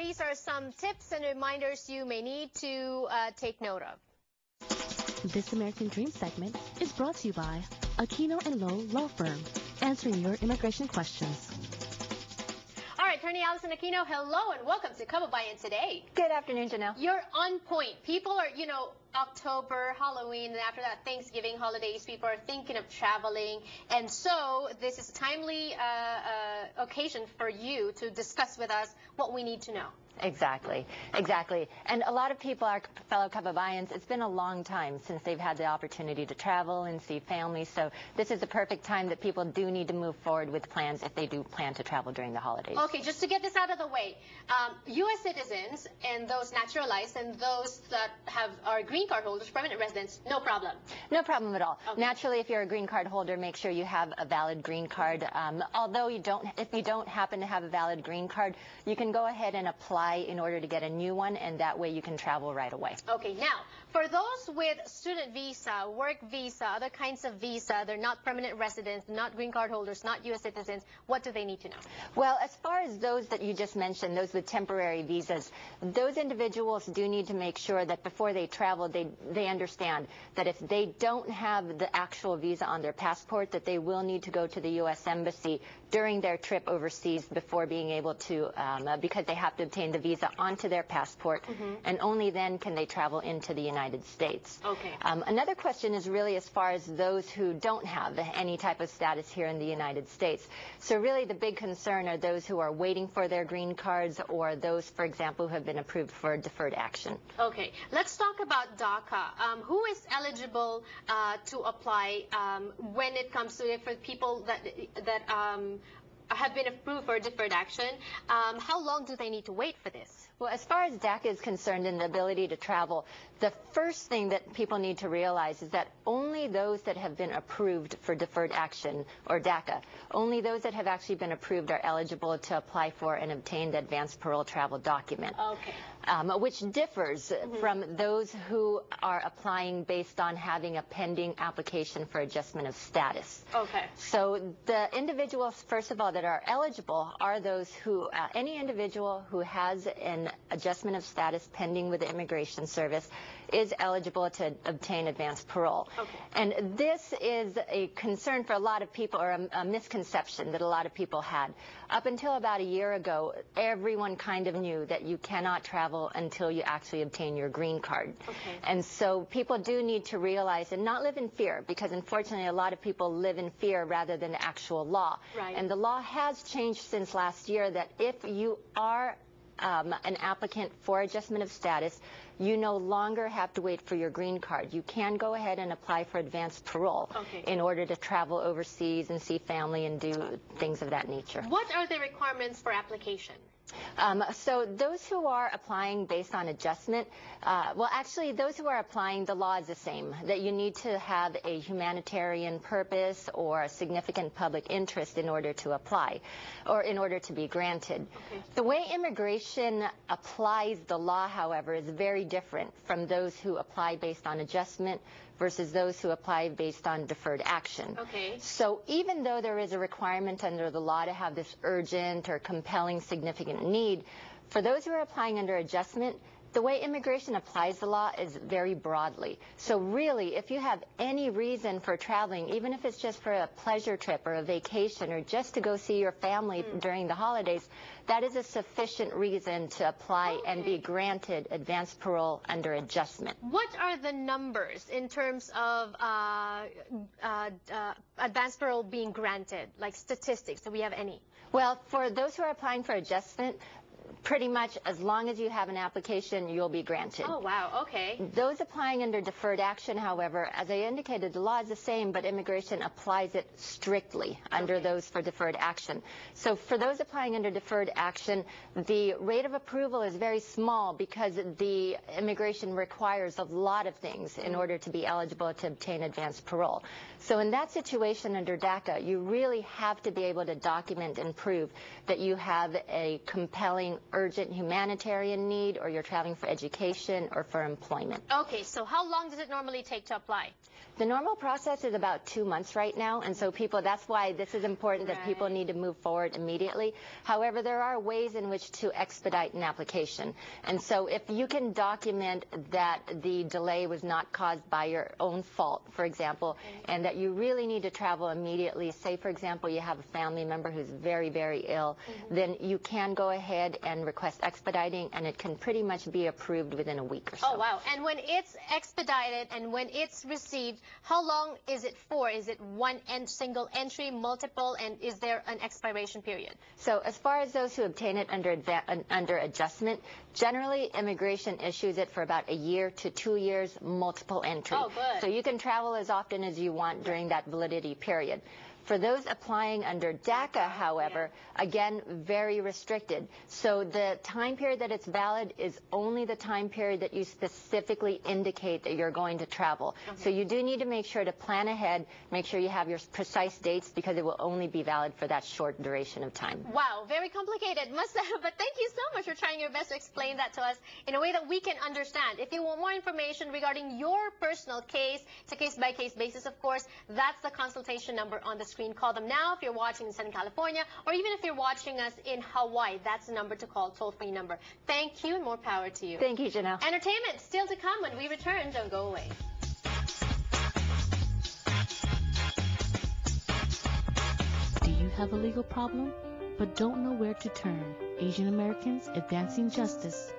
these are some tips and reminders you may need to take note of. This American Dream segment is brought to you by Aquino & Lowe Law Firm, answering your immigration questions. All right, Attorney Allison Aquino, hello and welcome to Kababayan today. Good afternoon, Janelle. You're on point. People are, October, Halloween, and after that Thanksgiving holidays, people are thinking of traveling. And so this is a timely occasion for you to discuss with us what we need to know. Exactly. And a lot of people, our fellow Kababayans, it's been a long time since they've had the opportunity to travel and see families. So this is the perfect time that people do need to move forward with plans if they do plan to travel during the holidays. Okay, just to get this out of the way, U.S. citizens and those naturalized and those that are green card holders, permanent residents, no problem. No problem at all. Okay. Naturally, if you're a green card holder, make sure you have a valid green card. Although if you don't happen to have a valid green card, you can go ahead and apply in order to get a new one, and that way you can travel right away. Okay, now, for those with student visa, work visa, other kinds of visa, they're not permanent residents, not green card holders, not U.S. citizens, what do they need to know? Well, as far as those that you just mentioned, those with temporary visas, those individuals do need to make sure that before they travel, they understand that if they don't have the actual visa on their passport, that they will need to go to the U.S. Embassy during their trip overseas before being able to, because they have to obtain the visa onto their passport, and only then can they travel into the United States. Okay. Another question is really as far as those who don't have any type of status here in the United States. So really the big concern are those who are waiting for their green cards, or those, for example, who have been approved for deferred action. Okay, let's talk about DACA. Who is eligible to apply when it comes to for people that have been approved for deferred action? How long do they need to wait for this? Well, as far as DACA is concerned and the ability to travel, the first thing that people need to realize is that only those that have been approved for deferred action, or DACA, only those that have actually been approved are eligible to apply for and obtain the advanced parole travel document. Okay. Which differs from those who are applying based on having a pending application for adjustment of status. Okay. So the individuals, first of all, that are eligible are those who, any individual who has an adjustment of status pending with the Immigration Service is eligible to obtain advanced parole. Okay. And this is a concern for a lot of people, or a misconception that a lot of people had. Up until about a year ago, everyone kind of knew that you cannot travel until you actually obtain your green card. Okay. And so people do need to realize and not live in fear, because unfortunately a lot of people live in fear rather than the actual law. Right. And the law has changed since last year that if you are an applicant for adjustment of status, you no longer have to wait for your green card. You can go ahead and apply for advanced parole in order to travel overseas and see family and do things of that nature. What are the requirements for application? So those who are applying based on adjustment, well, actually, those who are applying, the law is the same, that you need to have a humanitarian purpose or a significant public interest in order to apply, or in order to be granted. Okay. The way immigration applies the law, however, is very different from those who apply based on adjustment versus those who apply based on deferred action. Okay. So even though there is a requirement under the law to have this urgent or compelling significant need, for those who are applying under adjustment, the way immigration applies the law is very broadly. So really, if you have any reason for traveling, even if it's just for a pleasure trip or a vacation or just to go see your family during the holidays, that is a sufficient reason to apply and be granted advanced parole under adjustment. What are the numbers in terms of advanced parole being granted, like statistics? Do we have any? Well, for those who are applying for adjustment, pretty much as long as you have an application, you'll be granted. Oh, wow. Okay. Those applying under deferred action, however, as I indicated, the law is the same, but immigration applies it strictly under those for deferred action. So for those applying under deferred action, the rate of approval is very small because the immigration requires a lot of things in order to be eligible to obtain advanced parole. So in that situation under DACA, you really have to be able to document and prove that you have a compelling urgent humanitarian need, or you're traveling for education or for employment. Okay, so how long does it normally take to apply? The normal process is about 2 months right now, and so that's why this is important that people need to move forward immediately. However, there are ways in which to expedite an application. And so if you can document that the delay was not caused by your own fault, for example, and that you really need to travel immediately, say, for example, you have a family member who's very, very ill, then you can go ahead and request expediting, and it can pretty much be approved within a week or so. Oh, wow. And when it's expedited and when it's received, how long is it for? Is it one single entry, multiple, and is there an expiration period? So as far as those who obtain it under adjustment, generally immigration issues it for about a year to 2 years, multiple entry. Oh, good. So you can travel as often as you want during that validity period. For those applying under DACA, however, again, very restricted. So the time period that it's valid is only the time period that you specifically indicate that you're going to travel. So you do need to make sure to plan ahead, make sure you have your precise dates, because it will only be valid for that short duration of time. Wow, very complicated. But thank you so much for trying your best to explain that to us in a way that we can understand. If you want more information regarding your personal case, it's a case-by-case basis, of course, that's the consultation number on the screen. Call them now if you're watching in Southern California, or even if you're watching us in Hawaii. That's the number to call, toll-free number. Thank you, and more power to you. Thank you, Janelle. Entertainment still to come when we return. Don't go away. Do you have a legal problem but don't know where to turn? Asian Americans Advancing Justice